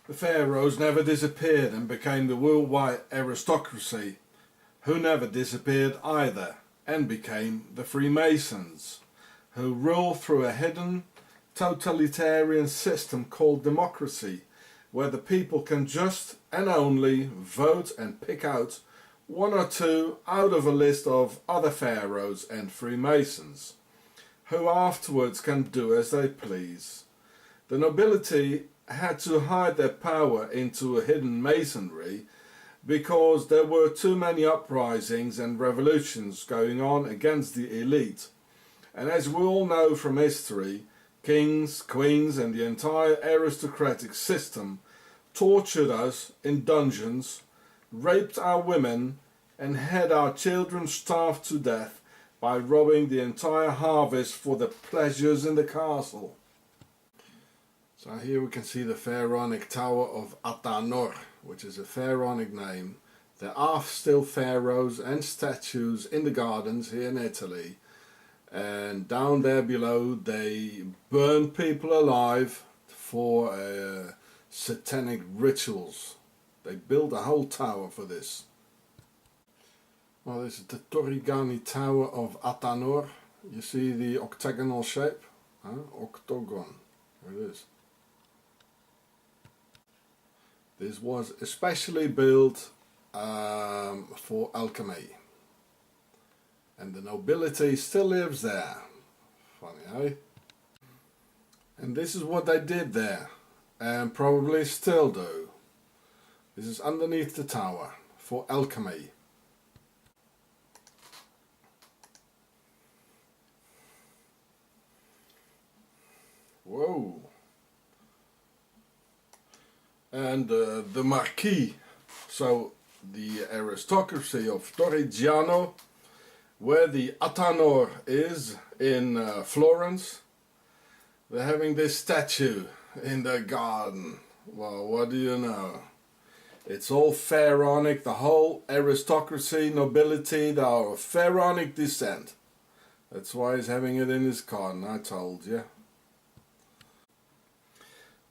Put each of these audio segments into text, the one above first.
The pharaohs never disappeared and became the worldwide aristocracy, who never disappeared either and became the Freemasons, who rule through a hidden totalitarian system called democracy, where the people can just and only vote and pick out one or two out of a list of other pharaohs and Freemasons, who afterwards can do as they please. The nobility had to hide their power into a hidden masonry because there were too many uprisings and revolutions going on against the elite. And as we all know from history, kings, queens and the entire aristocratic system tortured us in dungeons, raped our women and had our children starved to death by robbing the entire harvest for the pleasures in the castle. So here we can see the pharaonic tower of Atanor, which is a pharaonic name. There are still pharaohs and statues in the gardens here in Italy, and down there below they burn people alive for satanic rituals. They built a whole tower for this. Well, this is the Torrigani Tower of Atanor. You see the octagonal shape? Octogon. There it is. This was especially built for alchemy. And the nobility still lives there. Funny, eh? And this is what they did there, and probably still do. This is underneath the tower for alchemy. Whoa! And the Marquis, so the aristocracy of Torrigiano, where the Atanor is in Florence, they're having this statue in their garden. Well, what do you know? It's all pharaonic, the whole aristocracy, nobility, they are of pharaonic descent. That's why he's having it in his garden, I told you.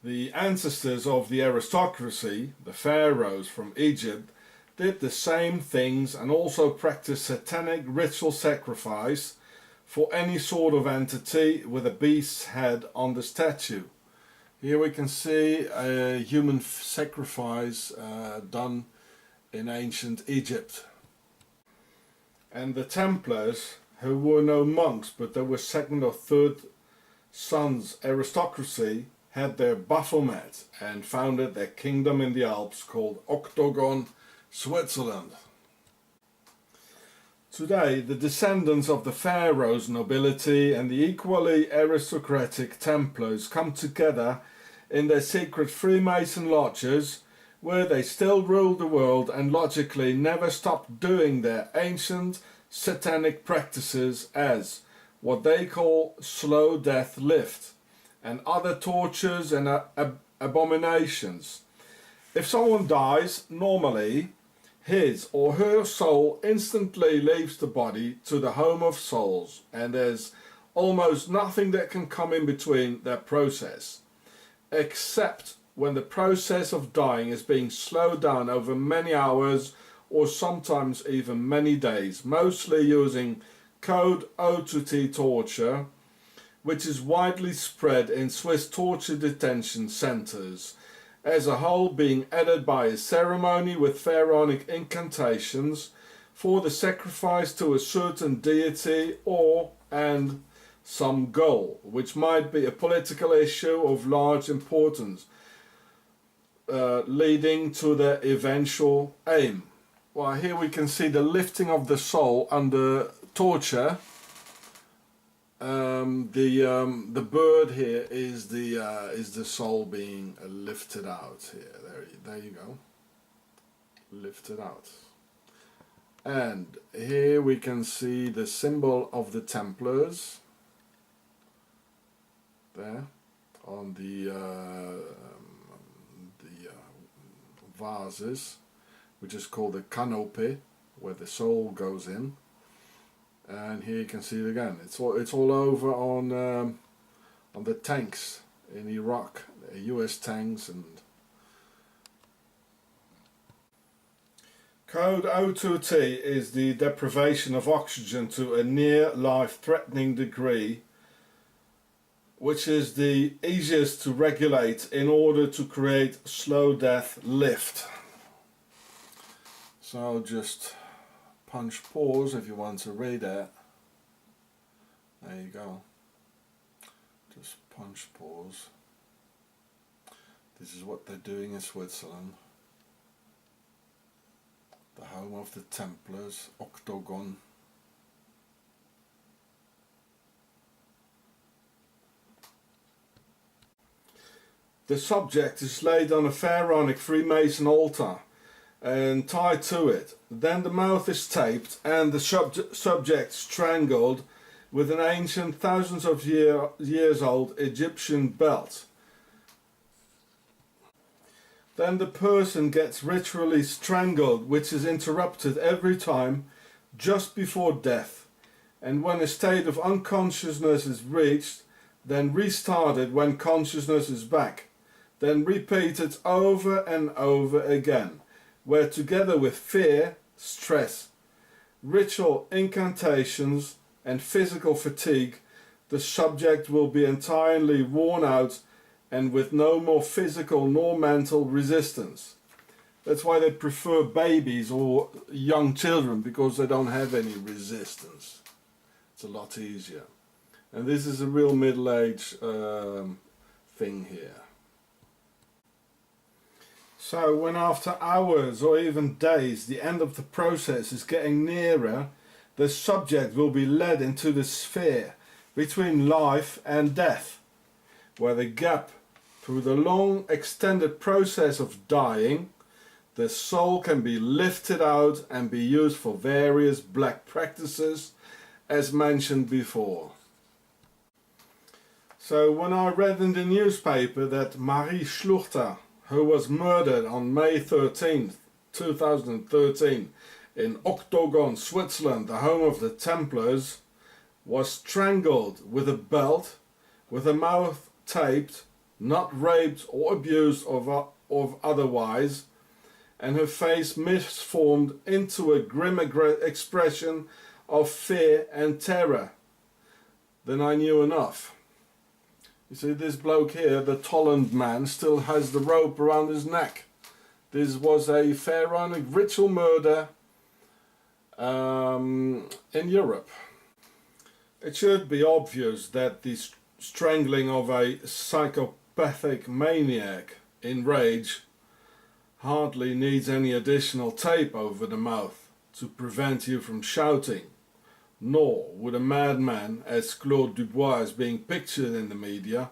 The ancestors of the aristocracy, the pharaohs from Egypt, did the same things and also practiced satanic ritual sacrifice for any sort of entity with a beast's head on the statue. Here we can see a human sacrifice done in ancient Egypt. And the Templars, who were no monks but they were second or third sons aristocracy, had their Baphomet and founded their kingdom in the Alps called Octogon, Switzerland. Today, the descendants of the pharaohs nobility and the equally aristocratic Templars come together in their secret Freemason lodges, where they still rule the world and logically never stopped doing their ancient satanic practices as what they call slow death lift and other tortures and abominations. If someone dies, normally his or her soul instantly leaves the body to the home of souls, and there's almost nothing that can come in between that process, except when the process of dying is being slowed down over many hours or sometimes even many days, mostly using code O2T torture, which is widely spread in Swiss torture detention centres, as a whole being added by a ceremony with pharaonic incantations for the sacrifice to a certain deity and some goal, which might be a political issue of large importance, leading to their eventual aim. Well, here we can see the lifting of the soul under torture. The bird here is the soul being lifted out here. There you go. Lifted out. And here we can see the symbol of the Templars. There, on the vases, which is called the canopy, where the soul goes in. And here you can see it again. It's all over on the tanks in Iraq, US tanks, and Code O2T is the deprivation of oxygen to a near life-threatening degree, which is the easiest to regulate in order to create slow death lift. So just punch pause if you want to read it. There you go. Just punch pause. This is what they're doing in Switzerland. The home of the Templars, Octogon. The subject is laid on a pharaonic Freemason altar and tied to it. Then the mouth is taped and the subject strangled with an ancient, thousands of years old Egyptian belt. Then the person gets ritually strangled, which is interrupted every time just before death, and when a state of unconsciousness is reached, then restarted when consciousness is back, then repeated over and over again, where together with fear, stress, ritual incantations and physical fatigue, the subject will be entirely worn out and with no more physical nor mental resistance. That's why they prefer babies or young children, because they don't have any resistance. It's a lot easier. And this is a real middle-age thing here. So when after hours or even days the end of the process is getting nearer, the subject will be led into the sphere between life and death, where the gap through the long extended process of dying, the soul can be lifted out and be used for various black practices as mentioned before. So when I read in the newspaper that Marie Schluchter, who was murdered on May 13th, 2013 in Octogon, Switzerland, the home of the Templars, was strangled with a belt, with her mouth taped, not raped or abused or otherwise, and her face misformed into a grim expression of fear and terror, then I knew enough. You see, this bloke here, the Tolland man, still has the rope around his neck. This was a pharaonic ritual murder in Europe. It should be obvious that the strangling of a psychopathic maniac in rage hardly needs any additional tape over the mouth to prevent you from shouting, nor would a madman, as Claude Dubois is being pictured in the media,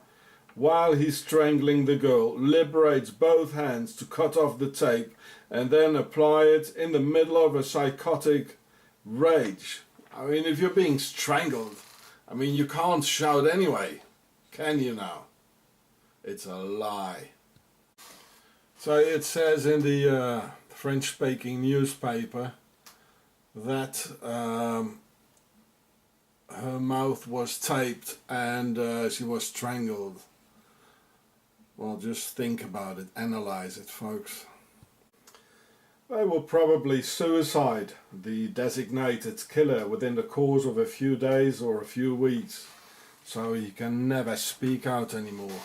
while he's strangling the girl, liberates both hands to cut off the tape and then apply it in the middle of a psychotic rage. I mean, if you're being strangled, I mean, you can't shout anyway, can you now? It's a lie. So it says in the French-speaking newspaper that her mouth was taped and she was strangled. Well, just think about it, analyze it, folks. They will probably suicide the designated killer within the course of a few days or a few weeks, so he can never speak out anymore.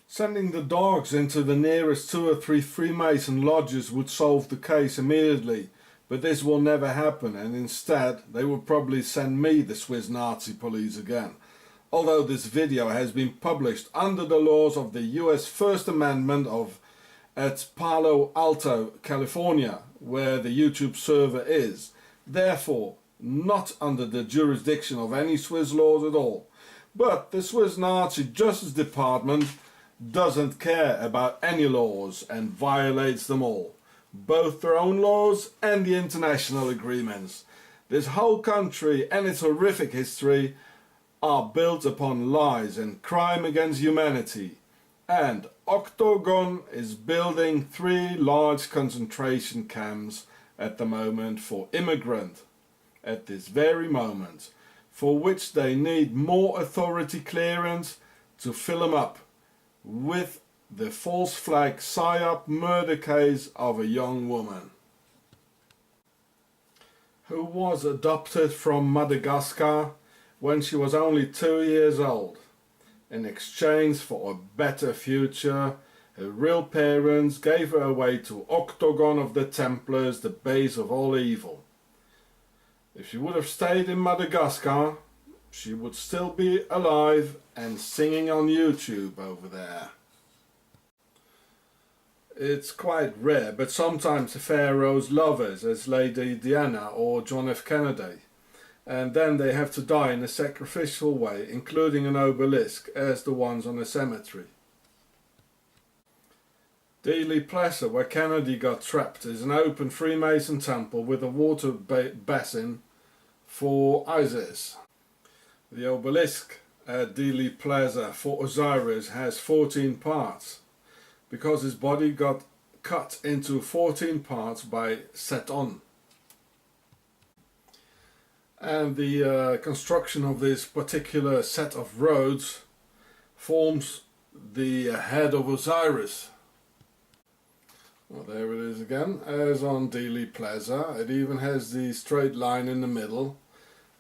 Sending the dogs into the nearest 2 or 3 Freemason lodges would solve the case immediately, but this will never happen, and instead they will probably send me, the Swiss Nazi police, again. Although this video has been published under the laws of the US First Amendment at Palo Alto, California, where the YouTube server is, therefore not under the jurisdiction of any Swiss laws at all. But the Swiss Nazi Justice Department doesn't care about any laws and violates them all, both their own laws and the international agreements. This whole country and its horrific history are built upon lies and crime against humanity, and Octogon is building 3 large concentration camps at the moment for immigrants, at this very moment, for which they need more authority clearance to fill them up with the false flag psyop murder case of a young woman who was adopted from Madagascar when she was only 2 years old. In exchange for a better future, her real parents gave her away to Octogon of the Templars, the base of all evil. If she would have stayed in Madagascar, she would still be alive and singing on YouTube over there. It's quite rare, but sometimes the pharaohs love us, as Lady Diana or John F. Kennedy, and then they have to die in a sacrificial way, including an obelisk, as the ones on the cemetery. Dealey Plaza, where Kennedy got trapped, is an open Freemason temple with a water basin for Isis. The obelisk at Dealey Plaza for Osiris has 14 parts, because his body got cut into 14 parts by Seton. And the construction of this particular set of roads forms the head of Osiris. Well, there it is again, as on Dealey Plaza. It even has the straight line in the middle,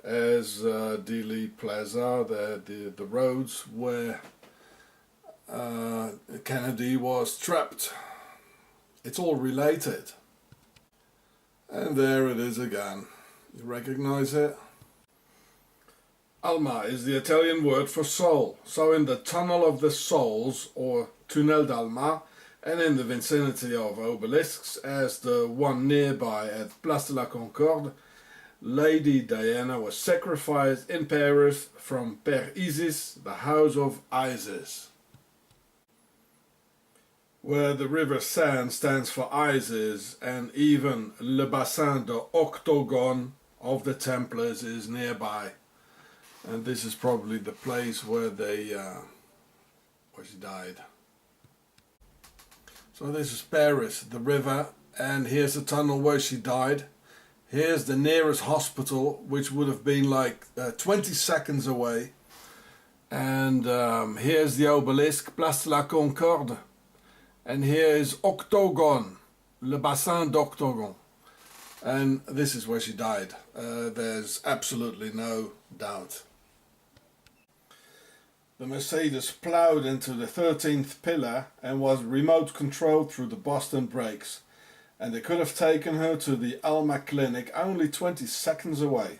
as Dealey Plaza, the roads where Kennedy was trapped. It's all related. And there it is again. You recognize it? Alma is the Italian word for soul. So in the Tunnel of the Souls, or Tunnel d'Alma, and in the vicinity of obelisks, as the one nearby at Place de la Concorde, Lady Diana was sacrificed in Paris from Père Isis, the house of Isis, where the river Seine stands for Isis, and even Le Bassin de Octogon of the Templars is nearby. And this is probably the place where where she died. So this is Paris, the river, and here's the tunnel where she died. Here's the nearest hospital, which would have been like 20 seconds away. And here's the obelisk, Place de la Concorde. And here is Octogon, Le Bassin d'Octogon. And this is where she died. There's absolutely no doubt. The Mercedes ploughed into the 13th pillar and was remote controlled through the Boston brakes. And they could have taken her to the Alma Clinic only 20 seconds away,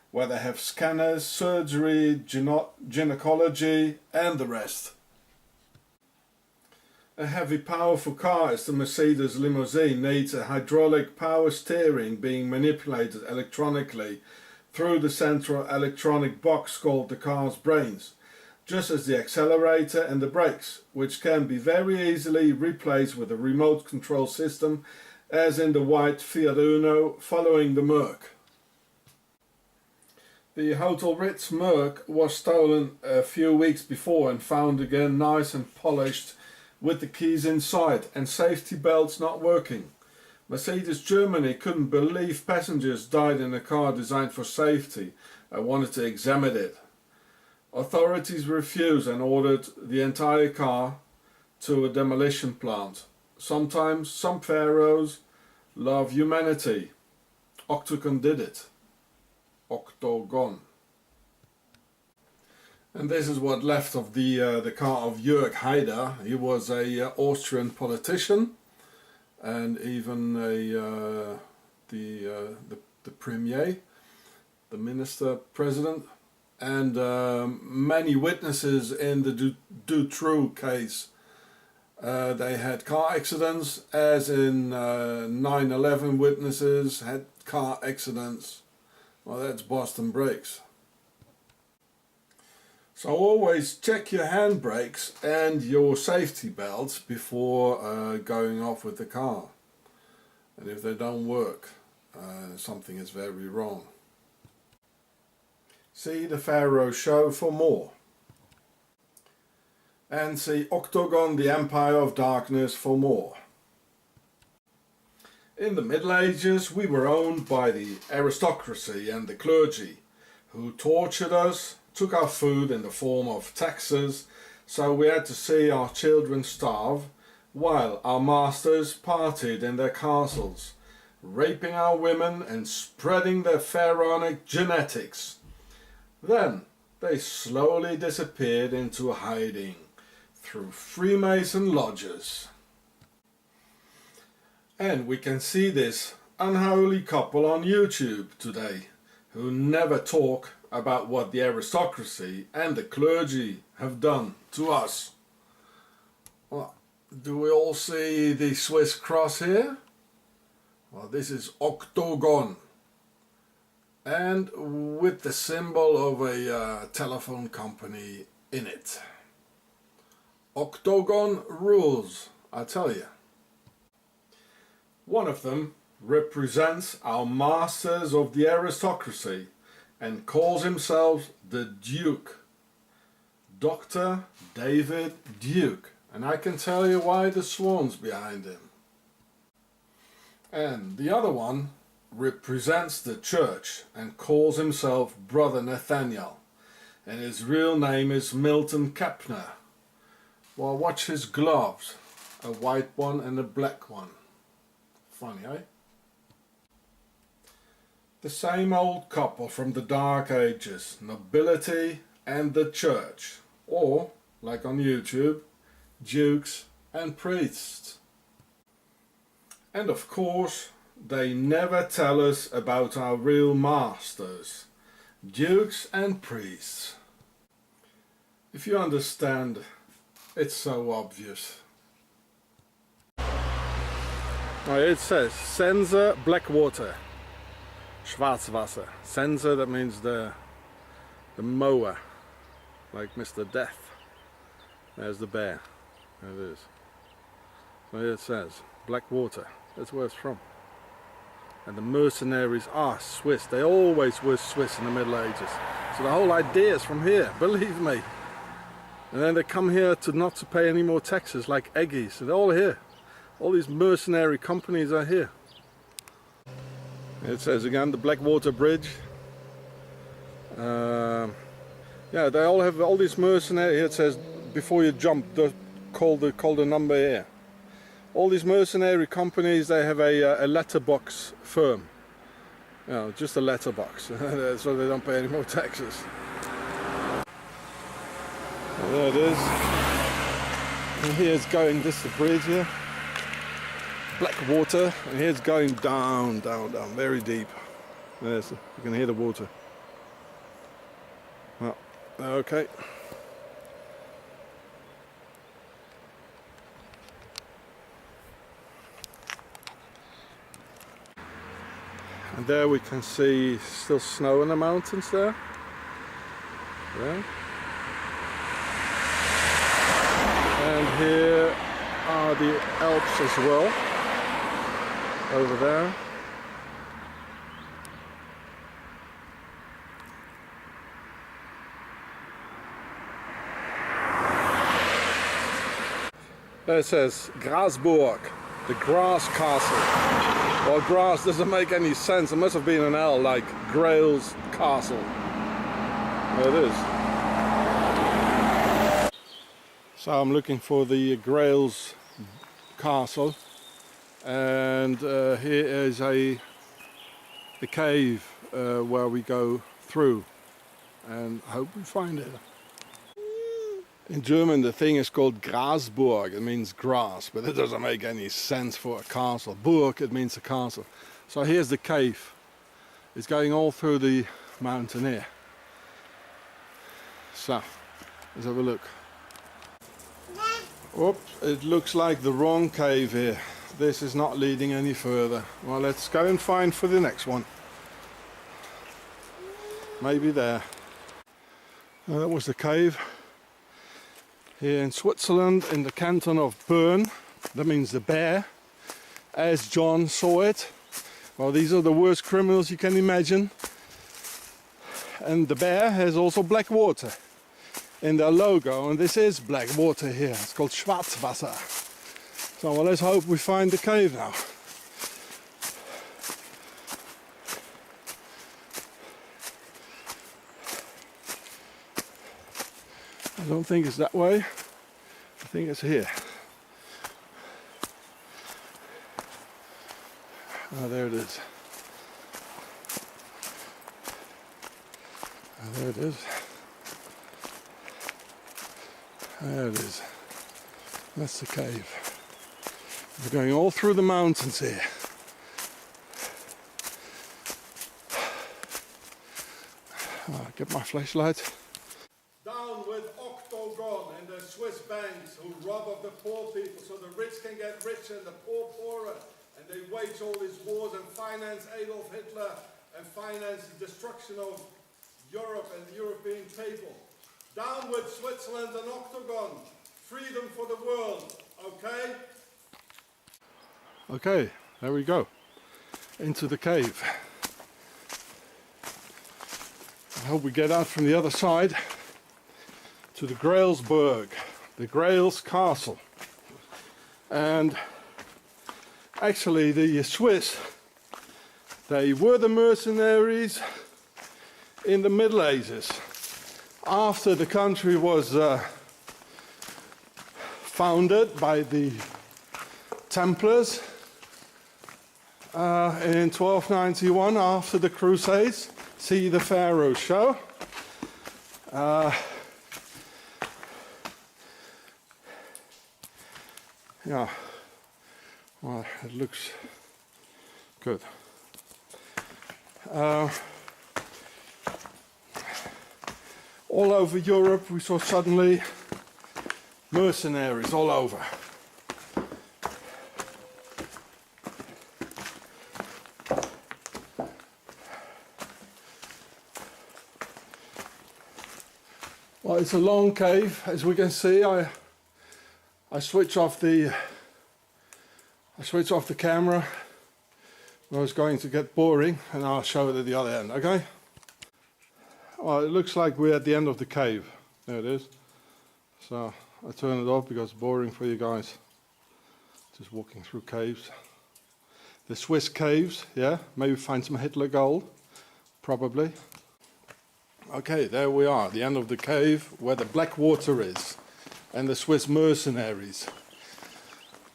where they have scanners, surgery, gynecology and the rest. A heavy powerful car as the Mercedes limousine needs a hydraulic power steering being manipulated electronically through the central electronic box called the car's brains, just as the accelerator and the brakes, which can be very easily replaced with a remote control system, as in the white Fiat Uno following the Merc. The Hotel Ritz Merc was stolen a few weeks before and found again nice and polished, with the keys inside and safety belts not working. Mercedes Germany couldn't believe passengers died in a car designed for safety and wanted to examine it. Authorities refused and ordered the entire car to a demolition plant. Sometimes some pharaohs love humanity. Octogon did it. Octogon. And this is what left of the car of Giureh. He was a Austrian politician and even the premier, the minister president, and many witnesses in the Dutroux case. They had car accidents, as in 9/11 witnesses had car accidents. Well, that's Boston brakes. So always check your handbrakes and your safety belts before going off with the car. And if they don't work, something is very wrong. See the Pharaoh show for more. And see Octogon, the Empire of Darkness for more. In the Middle Ages we were owned by the aristocracy and the clergy, who tortured us, took our food in the form of taxes, so we had to see our children starve while our masters partied in their castles, raping our women and spreading their pharaonic genetics. Then they slowly disappeared into hiding through Freemason lodges. And we can see this unholy couple on YouTube today, who never talk about what the aristocracy and the clergy have done to us. Well, do we all see the Swiss cross here? Well, this is Octogon, and with the symbol of a telephone company in it. Octogon rules, I tell you. One of them represents our masters of the aristocracy and calls himself the Duke, Dr. David Duke, and I can tell you why the swan's behind him. And the other one represents the church and calls himself Brother Nathaniel, and his real name is Milton Kepner. Well, watch his gloves, a white one and a black one. Funny, eh? The same old couple from the Dark Ages, nobility and the church, or, like on YouTube, dukes and priests. And of course, they never tell us about our real masters, dukes and priests. If you understand, it's so obvious. It says Sense Blackwater, Schwarzwasser. Sense, that means the mower, like Mr. Death. There's the bear. There it is. So here it says Blackwater. That's where it's from. And the mercenaries are Swiss. They always were Swiss in the Middle Ages. So the whole idea is from here, believe me. And then they come here not to pay any more taxes, like Eggies. So they're all here. All these mercenary companies are here. It says again the Blackwater Bridge. Yeah, they all have all these mercenary. Here it says before you jump, call the number here. All these mercenary companies, they have a letterbox firm. You know, just a letterbox, so they don't pay any more taxes. And there it is. And here's going, this is the bridge here. Blackwater, and here it's going down, down, down, very deep. There's, you can hear the water. Well, okay. And there we can see still snow in the mountains there. Yeah. And here are the Alps as well. Over there. There it says Grasburg, the grass castle. Well, grass doesn't make any sense. It must have been an L, like Grail's castle. There it is. So I'm looking for the Grail's castle. And here is the cave where we go through, and I hope we find it. In German the thing is called Grasburg, it means grass, but it doesn't make any sense for a castle. Burg, it means a castle. So here's the cave. It's going all through the mountain here. So, let's have a look. Oops, it looks like the wrong cave here. This is not leading any further. Well, let's go and find for the next one. Maybe there. That was the cave. Here in Switzerland, in the canton of Bern. That means the bear, as John saw it. Well, these are the worst criminals you can imagine. And the bear has also black water in their logo, and this is black water here. It's called Schwarzwasser. So well, let's hope we find the cave now. I don't think it's that way. think it's here. Oh, there it is. Oh, there it is. There it is. That's the cave. We're going all through the mountains here. Oh, get my flashlight. Down with Octogon and the Swiss banks who rob of the poor people so the rich can get richer and the poor poorer. And they wage all these wars and finance Adolf Hitler and finance the destruction of Europe and the European people. Down with Switzerland and Octogon. Freedom for the world, okay? Okay, there we go. Into the cave. I hope we get out from the other side to the Grailsburg, the Grail's castle. And actually the Swiss, they were the mercenaries in the Middle Ages. After the country was founded by the Templars in 1291 after the Crusades. See the Pharaoh show. Yeah, well, it looks good. All over Europe we saw suddenly mercenaries all over. Well, it's a long cave, as we can see. I switch off the camera. I was going to get boring, and I'll show it at the other end. Okay. Well, it looks like we're at the end of the cave. There it is. So I turn it off because it's boring for you guys. Just walking through caves. The Swiss caves, yeah. Maybe find some Hitler gold. Probably. Okay, there we are, the end of the cave where the black water is. And the Swiss mercenaries.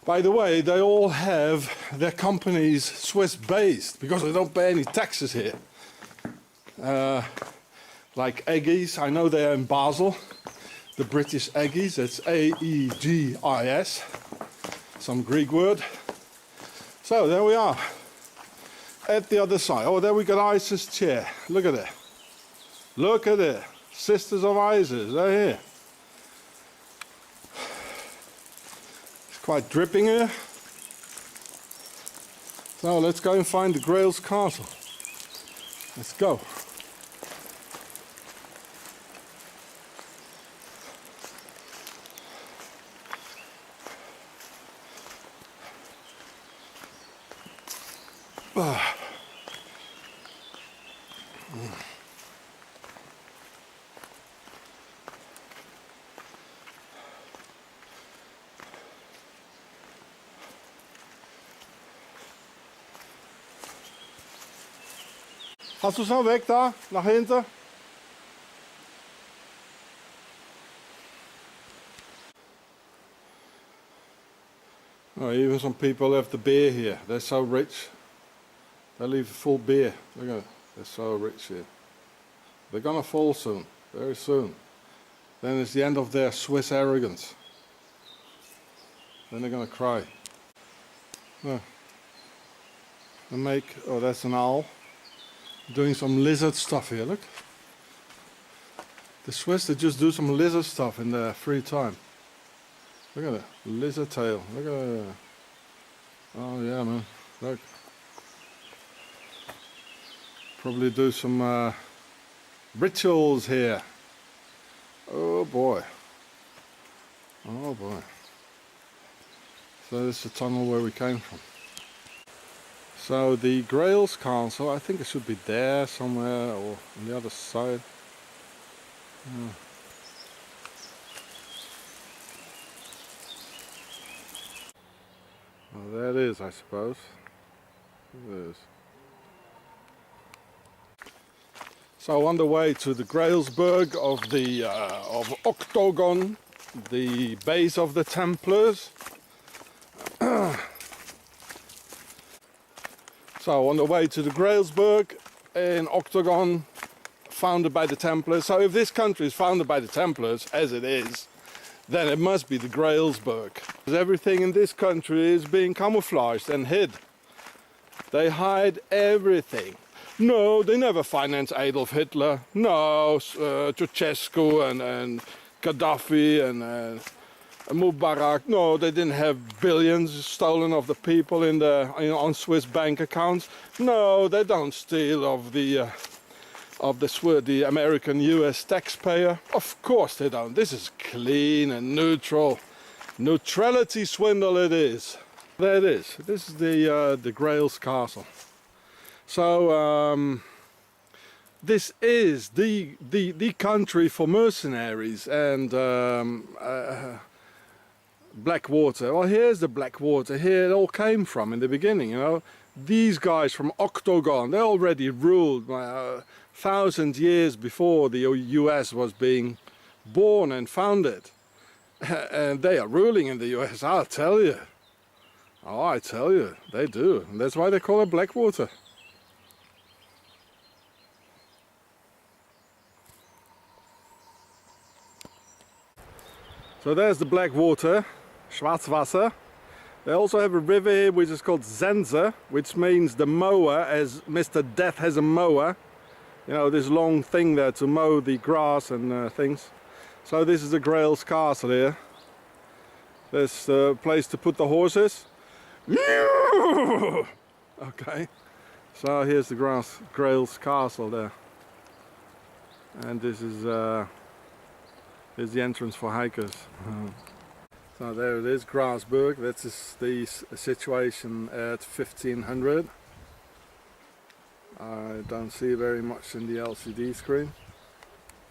By the way, they all have their companies Swiss based because they don't pay any taxes here. Like Aegis, I know they're in Basel. The British Aegis, it's A-E-G-I-S. Some Greek word. So there we are. At the other side. Oh, there we got Isis' chair. Look at it. Look at it. Sisters of Isis, they're here. It's quite dripping here. So let's go and find the Grail's castle. Let's go. Hast du es noch weg da, nach hinten? Oh, even some people have the beer here. They're so rich. They leave a full beer. Look at it. They're so rich here. They're gonna fall soon, very soon. Then it's the end of their Swiss arrogance. Then they're gonna cry. Oh. Oh, that's an owl. Doing some lizard stuff here, look. The Swiss, they just do some lizard stuff in their free time. Look at it, lizard tail, look at it. Oh yeah, man, look. Probably do some rituals here. Oh boy. Oh boy. So this is the tunnel where we came from. So the Grail's castle, I think it should be there somewhere or on the other side. Yeah. Well, there it is, I suppose. There it is. So on the way to the Grailsburg of Octogon, the base of the Templars. So on the way to the Grailsburg in Octogon, founded by the Templars. So if this country is founded by the Templars, as it is, then it must be the Grailsburg. Because everything in this country is being camouflaged and hid. They hide everything. No, they never financed Adolf Hitler. No, Ceausescu and Gaddafi and Mubarak. No, they didn't have billions stolen of the people on Swiss bank accounts. No, they don't steal of the American US taxpayer. Of course they don't. This is clean and neutral. Neutrality swindle it is. There it is. This is the Grail's castle. So this is the country for mercenaries and Blackwater. Well, here's the Blackwater. Here it all came from in the beginning, you know. These guys from Octogon, they already ruled 1,000 years before the US was being born and founded. And they are ruling in the US, I'll tell you. Oh, I tell you, they do. And that's why they call it Blackwater. So there's the Blackwater, Schwarzwasser. They also have a river here which is called Sense, which means the mower, as Mr. Death has a mower. You know, this long thing there to mow the grass and things. So this is the Grail's castle here. There's a place to put the horses. Okay, so here's the Grail's castle there. And this is here's the entrance for hikers. So there it is, Grailsburg. That's the situation at 1500. I don't see very much in the LCD screen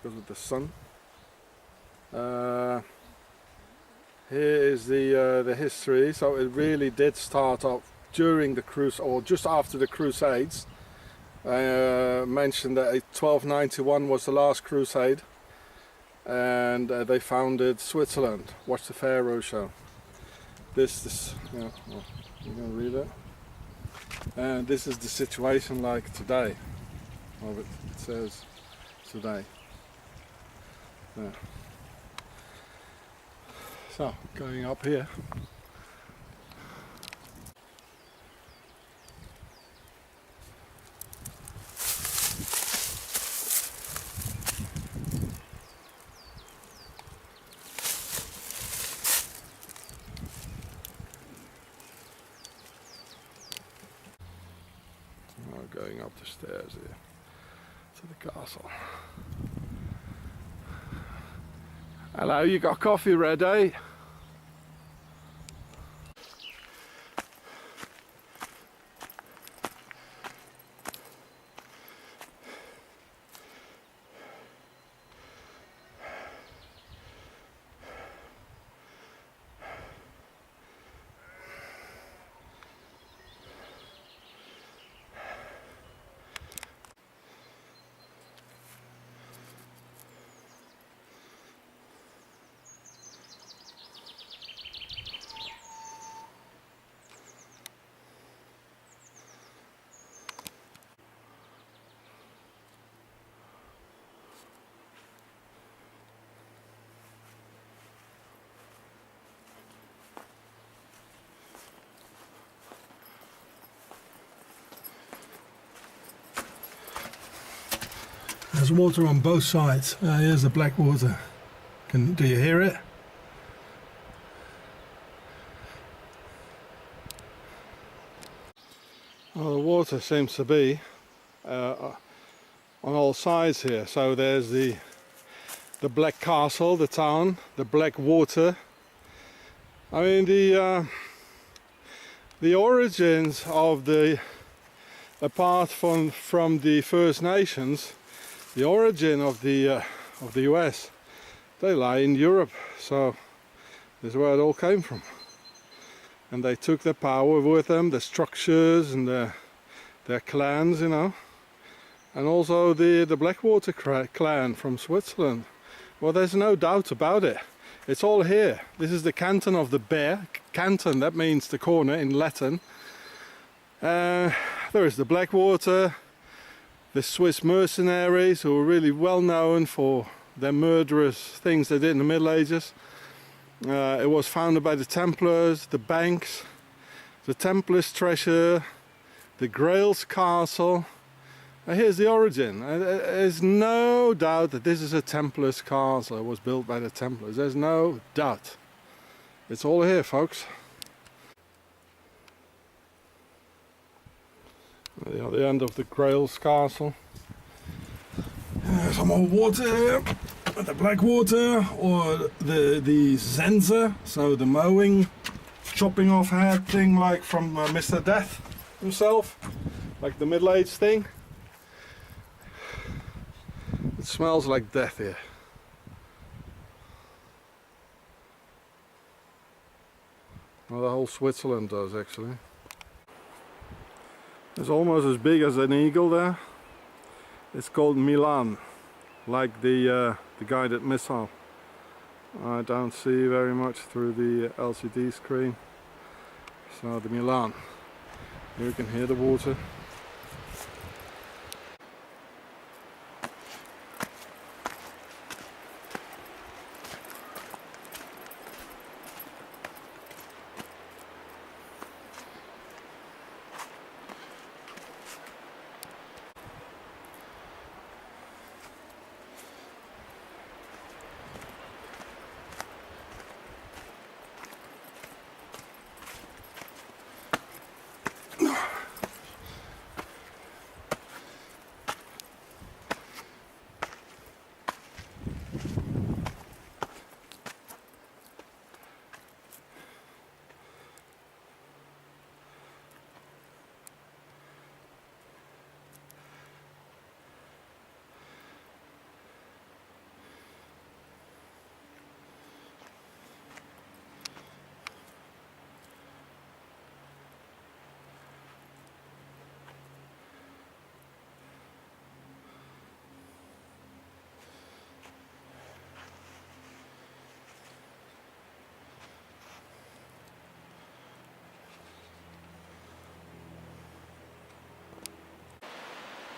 because of the sun. Here is the history. So it really did start up during the Crusade, or just after the Crusades. I mentioned that 1291 was the last Crusade, and they founded Switzerland. Watch the Pharaoh show. This yeah, well, you can read it. And this is the situation like today. Well, it says today. Yeah. So, going up here. Going up the stairs here to the castle. Hello, you got coffee ready? There's water on both sides. Here's the Blackwater. Do you hear it? Well, the water seems to be on all sides here. So there's the Black Castle, the town, the Blackwater. I mean the origins of apart from the First Nations. The origin of the US, they lie in Europe, so this is where it all came from. And they took their power with them, the structures and their clans, you know. And also the Blackwater clan from Switzerland. Well, there's no doubt about it. It's all here. This is the canton of the Bear. Canton, that means the corner in Latin. There is the Blackwater, the Swiss mercenaries who were really well known for their murderous things they did in the Middle Ages. It was founded by the Templars, the banks, the Templars' treasure, the Grail's castle. Here's the origin. There's no doubt that this is a Templars' castle. It was built by the Templars. There's no doubt. It's all here, folks. At the end of the Grail's castle. Some more water here. The Blackwater, or the Zenzer, so the mowing, chopping off head thing, like from Mr. Death himself, like the Middle Age thing. It smells like death here. Well, the whole Switzerland does, actually. It's almost as big as an eagle there. It's called Milan, like the guided missile. I don't see very much through the LCD screen. So the Milan. Here you can hear the water.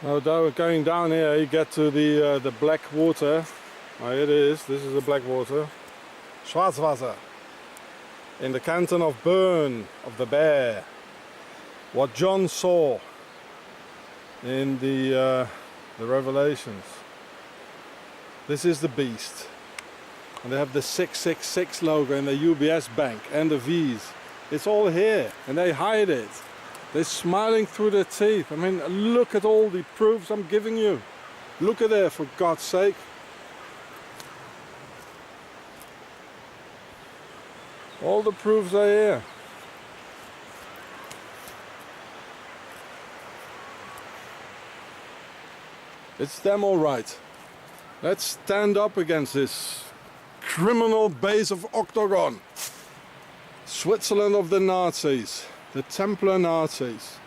Now going down here, you get to the Blackwater. Oh, it is. This is the Blackwater. Schwarzwasser. In the canton of Bern, of the Bear. What John saw in the Revelations. This is the beast. And they have the 666 logo in the UBS bank and the V's. It's all here, and they hide it. They're smiling through their teeth. I mean, look at all the proofs I'm giving you. Look at there, for God's sake. All the proofs are here. It's them all right. Let's stand up against this criminal base of Octogon. Switzerland of the Nazis. The Templar Nazis.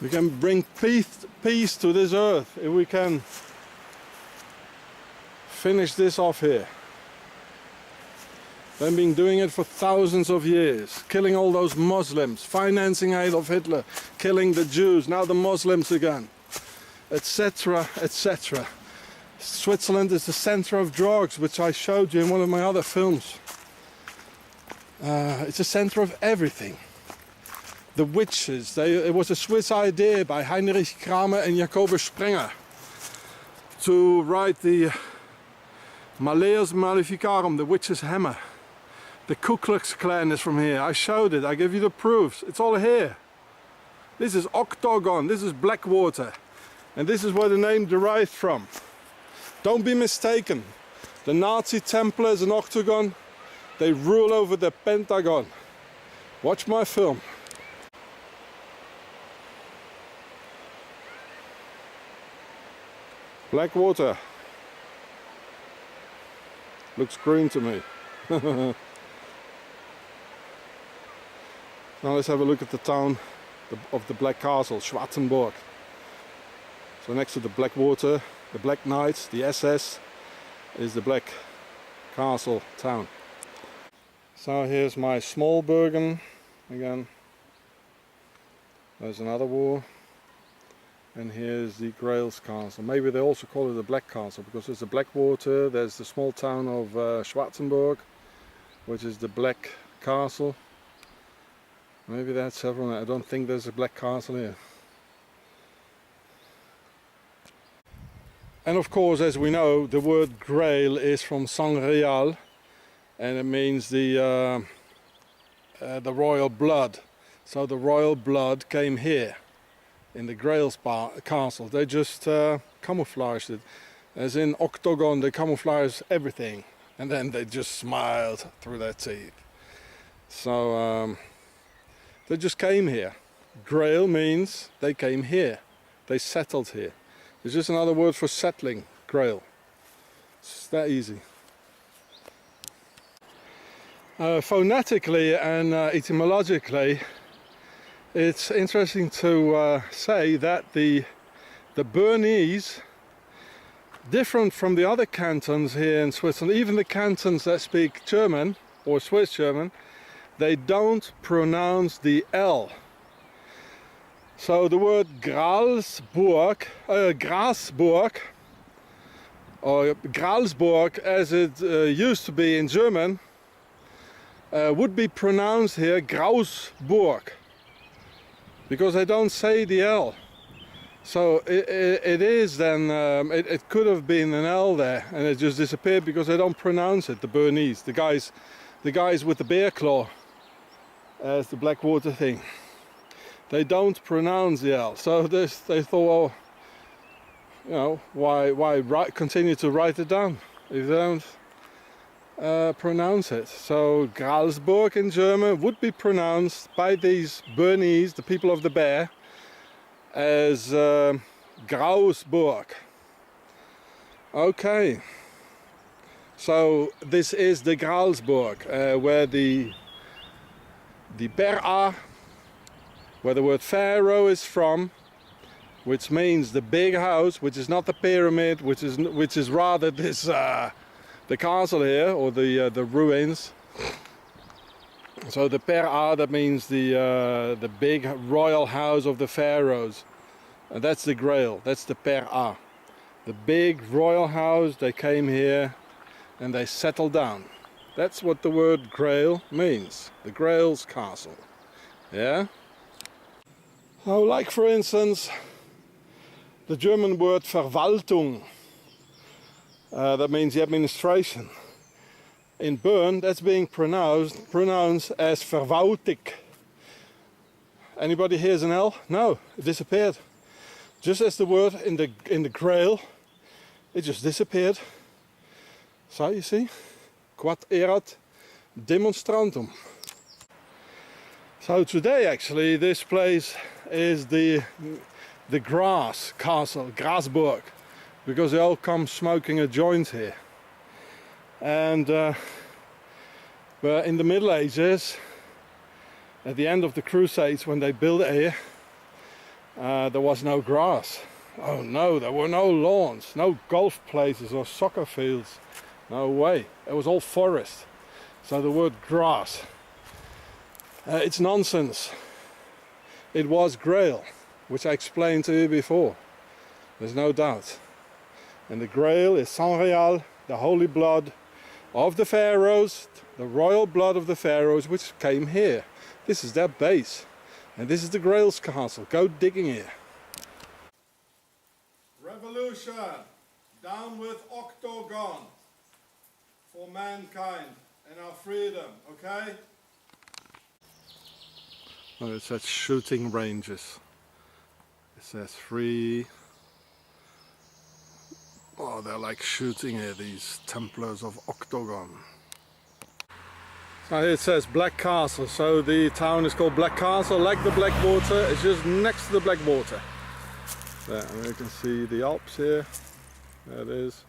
We can bring peace to this earth if we can finish this off here. They've been doing it for thousands of years, killing all those Muslims, financing Adolf Hitler, killing the Jews, now the Muslims again, etc., etc. Switzerland is the center of drugs, which I showed you in one of my other films. It's a center of everything. The witches, it was a Swiss idea by Heinrich Kramer and Jacobus Sprenger to write the Malleus Maleficarum, the witch's hammer. The Ku Klux Klan is from here. I showed it, I gave you the proofs. It's all here. This is Octogon, this is Blackwater. And this is where the name derived from. Don't be mistaken. The Nazi Templars and Octogon, they rule over the Pentagon. Watch my film. Blackwater. Looks green to me. Now let's have a look at the town of the Black Castle, Schwarzenburg. So next to the Blackwater, the Black Knights, the SS, is the Black Castle town. So here's my small Bergen again. There's another wall. And here's the Grail's Castle. Maybe they also call it the Black Castle because there's the black water. There's the small town of Schwarzenberg, which is the Black Castle. Maybe they had several. I don't think there's a Black Castle here. And of course, as we know, the word Grail is from Sangreal, and it means the royal blood. So the royal blood came here in the Grail's castle. They just camouflaged it. As in Octogon, they camouflage everything, and then they just smiled through their teeth. So they just came here. Grail means they came here. They settled here. It's just another word for settling, Grail. It's that easy. Phonetically and etymologically, it's interesting to say that the Bernese, different from the other cantons here in Switzerland, even the cantons that speak German or Swiss German, they don't pronounce the L. So the word Gralsburg, or Gralsburg as it used to be in German, would be pronounced here Grausburg, because they don't say the L. So it is then, it could have been an L there, and it just disappeared because they don't pronounce it, the Bernese, the guys with the bear claw as the Blackwater thing. They don't pronounce the L. So they thought, well, you know, why continue to write it down if they don't pronounce it? So Gralsburg in German would be pronounced by these Bernese, the people of the bear, as Grausburg. Okay, so this is the Gralsburg, where the bear are, where the word pharaoh is from, which means the big house, which is not the pyramid, which is rather this the castle here, or the ruins. So the Pera, that means the big royal house of the pharaohs, and that's the Grail. That's the Pera, the big royal house. They came here and they settled down. That's what the word Grail means. The Grail's castle. Yeah. So, like for instance, the German word Verwaltung. That means the administration. In Bern, that's being pronounced as Verwaltig. Anybody hears an L? No, it disappeared. Just as the word in the Grail, it just disappeared. So you see, quod erat demonstrantum. So today, actually, this place is the grass castle, Grasburg, because they all come smoking a joint here. And but in the Middle Ages, at the end of the Crusades, when they built it here, there was no grass. Oh no, there were no lawns, no golf places or soccer fields. No way. It was all forest. So the word grass, it's nonsense. It was Grail, which I explained to you before. There's no doubt. And the Grail is Sangreal, the holy blood of the pharaohs, the royal blood of the pharaohs, which came here. This is their base. And this is the Grail's castle. Go digging here. Revolution! Down with Octogon! For mankind and our freedom, okay? Oh, it says shooting ranges. It says free. Oh, they're like shooting here, these Templars of Octogon. So here it says Black Castle, so the town is called Black Castle, like the Blackwater. It's just next to the Blackwater. There, and you can see the Alps here. There it is.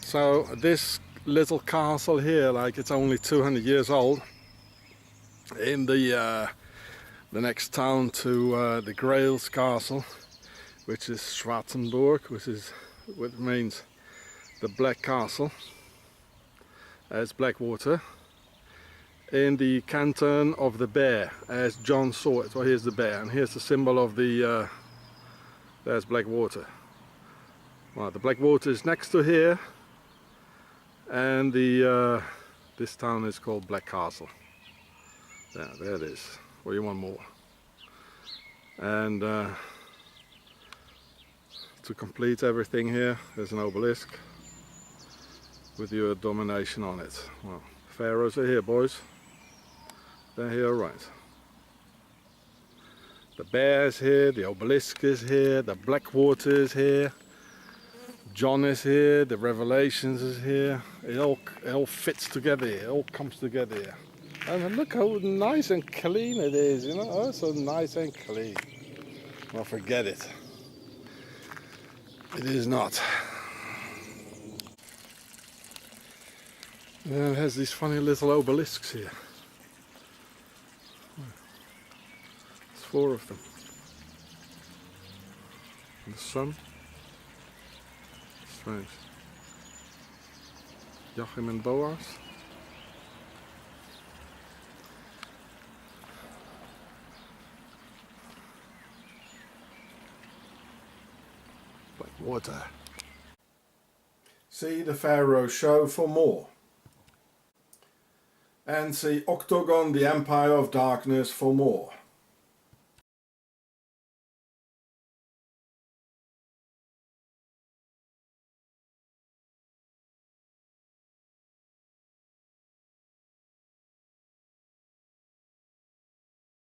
So this little castle here, like it's only 200 years old, in the next town to the Grail's castle, which is Schwarzenburg, which means the Black Castle, as Blackwater, in the canton of the bear, as John saw it. So here's the bear, and here's the symbol of the there's Blackwater. Well, the Blackwater is next to here, and the this town is called Black Castle. Yeah, there it is. Well, you want more. And to complete everything here, there's an obelisk with your domination on it. Well, pharaohs are here, boys. They're here, right. The bear is here, the obelisk is here, the Blackwater is here, John is here, the Revelations is here. It all fits together here, it all comes together here. And look how nice and clean it is, you know, oh, so nice and clean. Well, forget it. It is not. And it has these funny little obelisks here. There's 4 of them. And the sun. Strange. Joachim and Boaz. Water. See the Pharaoh show for more. And see Octogon, the Empire of Darkness for more.